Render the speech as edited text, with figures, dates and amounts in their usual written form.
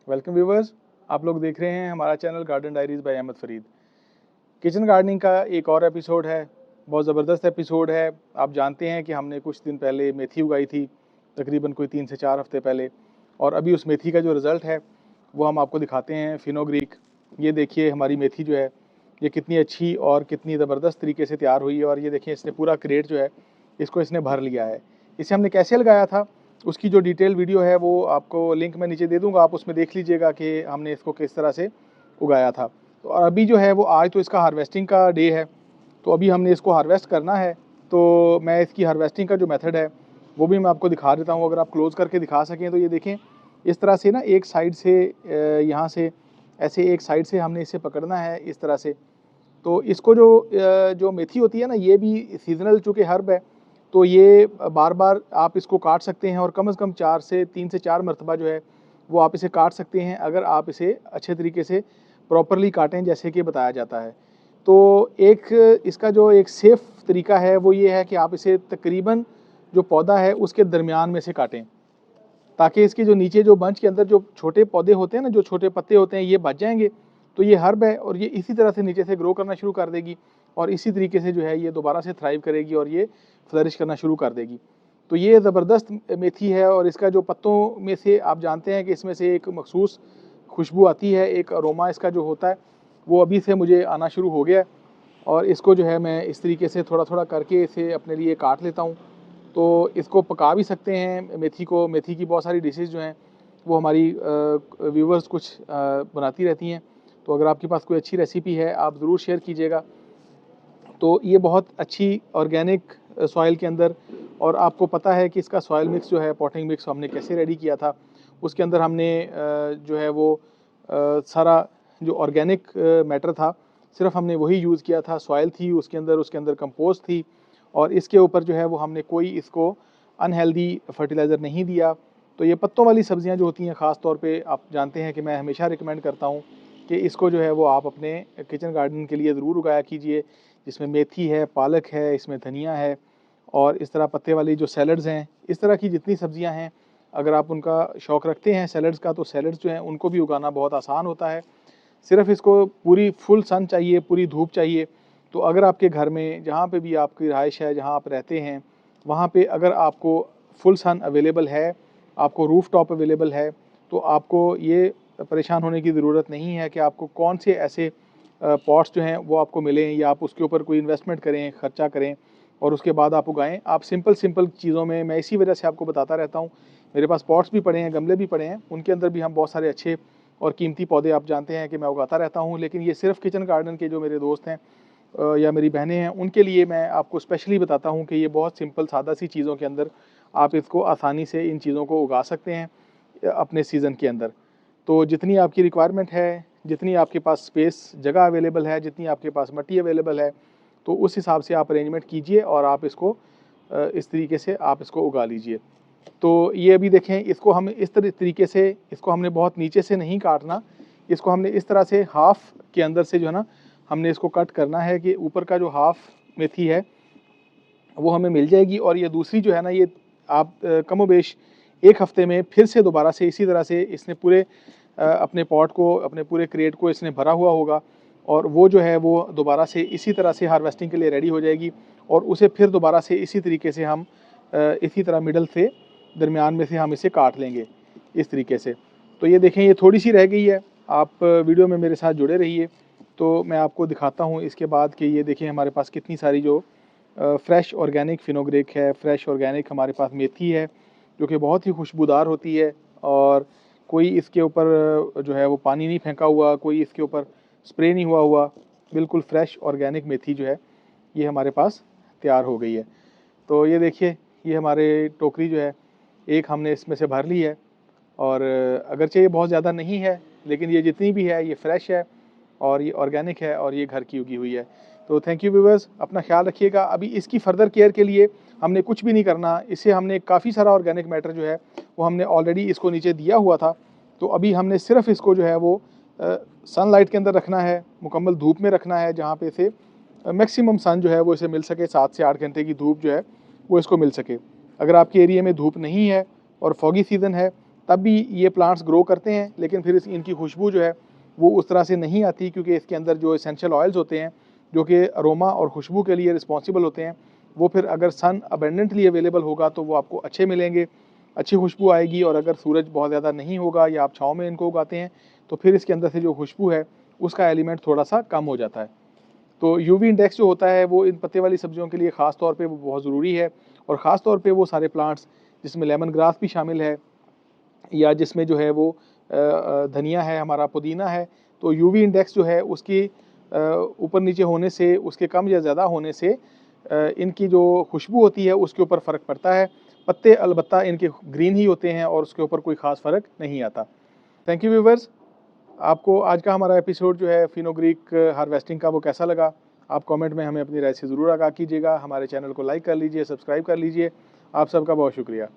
Welcome viewers, आप लोग देख रहे हैं हमारा channel Garden Diaries by Ahmad Farid. Kitchen gardening का एक और एपिसोड है, बहुत ज़बरदस्त एपिसोड है। आप जानते हैं कि हमने कुछ दिन पहले मेथी उगाई थी, तकरीबन कोई 3 से 4 हफ्ते पहले, और अभी उस मेथी का जो रिज़ल्ट है वो हम आपको दिखाते हैं। फिनोग्रीक, ये देखिए हमारी मेथी जो है ये कितनी अच्छी और कितनी ज़बरदस्त तरीके से तैयार हुई है। और ये देखिए इसने पूरा क्रेट जो है इसको इसने भर लिया है। इसे हमने कैसे लगाया था, उसकी जो डिटेल वीडियो है वो आपको लिंक मैं नीचे दे दूंगा, आप उसमें देख लीजिएगा कि हमने इसको किस तरह से उगाया था। तो अभी जो है वो आज तो इसका हार्वेस्टिंग का डे है, तो अभी हमने इसको हार्वेस्ट करना है। तो मैं इसकी हार्वेस्टिंग का जो मेथड है वो भी मैं आपको दिखा देता हूँ। अगर आप क्लोज़ करके दिखा सकें तो ये देखें, इस तरह से ना एक साइड से यहाँ से ऐसे एक साइड से हमने इसे पकड़ना है इस तरह से। तो इसको जो मेथी होती है ना, ये भी सीजनल चूँकि हर्ब है, तो ये बार बार आप इसको काट सकते हैं और कम से कम 3 से 4 मरतबा जो है वो आप इसे काट सकते हैं, अगर आप इसे अच्छे तरीके से प्रॉपरली काटें जैसे कि बताया जाता है। तो एक इसका जो एक सेफ़ तरीका है वो ये है कि आप इसे तकरीबन जो पौधा है उसके दरमियान में से काटें, ताकि इसके जो नीचे जो बंच के अंदर जो छोटे पौधे होते हैं ना, जो छोटे पत्ते होते हैं, ये बच जाएंगे। तो ये हर्ब है और ये इसी तरह से नीचे से ग्रो करना शुरू कर देगी और इसी तरीके से जो है ये दोबारा से थ्राइव करेगी और ये फ्लरिश करना शुरू कर देगी। तो ये ज़बरदस्त मेथी है और इसका जो पत्तों में से आप जानते हैं कि इसमें से एक मखसूस खुशबू आती है, एक अरोमा इसका जो होता है वो अभी से मुझे आना शुरू हो गया है। और इसको जो है मैं इस तरीके से थोड़ा थोड़ा करके इसे अपने लिए काट लेता हूँ। तो इसको पका भी सकते हैं मेथी को। मेथी की बहुत सारी डिशेज़ जो हैं वो हमारी व्यूवर्स कुछ बनाती रहती हैं, तो अगर आपके पास कोई अच्छी रेसिपी है आप ज़रूर शेयर कीजिएगा। तो ये बहुत अच्छी ऑर्गेनिक सॉइल के अंदर, और आपको पता है कि इसका सॉइल मिक्स जो है, पॉटिंग मिक्स हमने कैसे रेडी किया था। उसके अंदर हमने जो है वो सारा जो ऑर्गेनिक मैटर था सिर्फ हमने वही यूज़ किया था। सॉइल थी उसके अंदर कंपोस्ट थी, और इसके ऊपर जो है वो हमने कोई इसको अनहेल्दी फर्टिलाइज़र नहीं दिया। तो ये पत्तों वाली सब्जियां जो होती हैं, ख़ास तौर पे आप जानते हैं कि मैं हमेशा रिकमेंड करता हूँ कि इसको जो है वो आप अपने किचन गार्डन के लिए ज़रूर उगाया कीजिए। जिसमें मेथी है, पालक है, इसमें धनिया है, और इस तरह पत्ते वाली जो सैलड्स हैं, इस तरह की जितनी सब्जियां हैं, अगर आप उनका शौक़ रखते हैं सैलड्स का, तो सैलड्स जो हैं उनको भी उगाना बहुत आसान होता है। सिर्फ इसको पूरी फुल सन चाहिए, पूरी धूप चाहिए। तो अगर आपके घर में जहाँ पे भी आपकी रिहाइश है, जहाँ आप रहते हैं, वहाँ पे अगर आपको फुल सन अवेलेबल है, आपको रूफ टॉप अवेलेबल है, तो आपको ये परेशान होने की ज़रूरत नहीं है कि आपको कौन से ऐसे पॉट्स जो हैं वो आपको मिलें, या आप उसके ऊपर कोई इन्वेस्टमेंट करें, ख़र्चा करें और उसके बाद आप उगाएं। आप सिंपल चीज़ों में, मैं इसी वजह से आपको बताता रहता हूँ, मेरे पास पॉट्स भी पड़े हैं, गमले भी पड़े हैं, उनके अंदर भी हम बहुत सारे अच्छे और कीमती पौधे आप जानते हैं कि मैं उगाता रहता हूँ। लेकिन ये सिर्फ किचन गार्डन के जो मेरे दोस्त हैं या मेरी बहनें हैं, उनके लिए मैं आपको स्पेशली बताता हूँ कि ये बहुत सिंपल सादा सी चीज़ों के अंदर आप इसको आसानी से इन चीज़ों को उगा सकते हैं अपने सीज़न के अंदर। तो जितनी आपकी रिक्वायरमेंट है, जितनी आपके पास स्पेस जगह अवेलेबल है, जितनी आपके पास मिट्टी अवेलेबल है, तो उस हिसाब से आप अरेंजमेंट कीजिए और आप इसको इस तरीके से आप इसको उगा लीजिए। तो ये अभी देखें, इसको हम इस तरीके से, इसको हमने बहुत नीचे से नहीं काटना, इसको हमने इस तरह से हाफ के अंदर से जो है ना, हमने इसको कट करना है कि ऊपर का जो हाफ मेथी है वो हमें मिल जाएगी, और ये दूसरी जो है ना, ये आप कमोबेश 1 हफ्ते में फिर से दोबारा से इसी तरह से इसने पूरे अपने पॉट को, अपने पूरे क्रेट को इसने भरा हुआ होगा, और वो जो है वो दोबारा से इसी तरह से हार्वेस्टिंग के लिए रेडी हो जाएगी। और उसे फिर दोबारा से इसी तरीके से हम इसी तरह मिडल से, दरमियान में से हम इसे काट लेंगे इस तरीके से। तो ये देखें, ये थोड़ी सी रह गई है, आप वीडियो में मेरे साथ जुड़े रहिए तो मैं आपको दिखाता हूँ इसके बाद कि ये देखें हमारे पास कितनी सारी जो फ्रेश ऑर्गेनिक फिनोग्रीक है, फ्रेश ऑर्गेनिक हमारे पास मेथी है, जो कि बहुत ही खुशबूदार होती है, और कोई इसके ऊपर जो है वो पानी नहीं फेंका हुआ, कोई इसके ऊपर स्प्रे नहीं हुआ, बिल्कुल फ्रेश ऑर्गेनिक मेथी जो है ये हमारे पास तैयार हो गई है। तो ये देखिए, ये हमारे टोकरी जो है एक हमने इसमें से भर ली है, और अगरचे ये बहुत ज़्यादा नहीं है, लेकिन ये जितनी भी है ये फ्रेश है और ये ऑर्गेनिक है और ये घर की उगी हुई है। तो थैंक यू व्यूवर्स, अपना ख्याल रखिएगा। अभी इसकी फर्दर केयर के लिए हमने कुछ भी नहीं करना, इससे हमने काफ़ी सारा ऑर्गेनिक मैटर जो है वो हमने ऑलरेडी इसको नीचे दिया हुआ था। तो अभी हमने सिर्फ इसको जो है वो सनलाइट के अंदर रखना है, मुकम्मल धूप में रखना है, जहाँ पे इसे मैक्सिमम सन जो है वो इसे मिल सके, 7 से 8 घंटे की धूप जो है वो इसको मिल सके। अगर आपके एरिया में धूप नहीं है और फॉगी सीज़न है, तब भी ये प्लांट्स ग्रो करते हैं, लेकिन फिर इनकी खुशबू जो है वो उस तरह से नहीं आती, क्योंकि इसके अंदर जो एसेंशियल ऑयल्स होते हैं जो कि अरोमा और खुशबू के लिए रिस्पॉन्सिबल होते हैं, वो फिर अगर सन अबेंडेंटली अवेलेबल होगा तो वो आपको अच्छे मिलेंगे, अच्छी खुशबू आएगी। और अगर सूरज बहुत ज़्यादा नहीं होगा या आप छाँव में इनको उगाते हैं तो फिर इसके अंदर से जो खुशबू है उसका एलिमेंट थोड़ा सा कम हो जाता है। तो यूवी इंडेक्स जो होता है वो इन पत्ते वाली सब्जियों के लिए ख़ास तौर पे वो बहुत ज़रूरी है, और ख़ास तौर पे वो सारे प्लांट्स जिसमें लेमन ग्रास भी शामिल है, या जिसमें जो है वो धनिया है, हमारा पुदीना है, तो यूवी इंडेक्स जो है उसकी ऊपर नीचे होने से, उसके कम या ज़्यादा होने से इनकी जो खुशबू होती है उसके ऊपर फ़र्क पड़ता है। पत्ते अलबत्ता इनके ग्रीन ही होते हैं और उसके ऊपर कोई ख़ास फ़र्क नहीं आता। Thank you viewers. आपको आज का हमारा एपिसोड जो है फिनोग्रीक हार्वेस्टिंग का वो कैसा लगा? आप कमेंट में हमें अपनी राय से ज़रूर आगाह कीजिएगा। हमारे चैनल को लाइक कर लीजिए, सब्सक्राइब कर लीजिए। आप सबका बहुत शुक्रिया।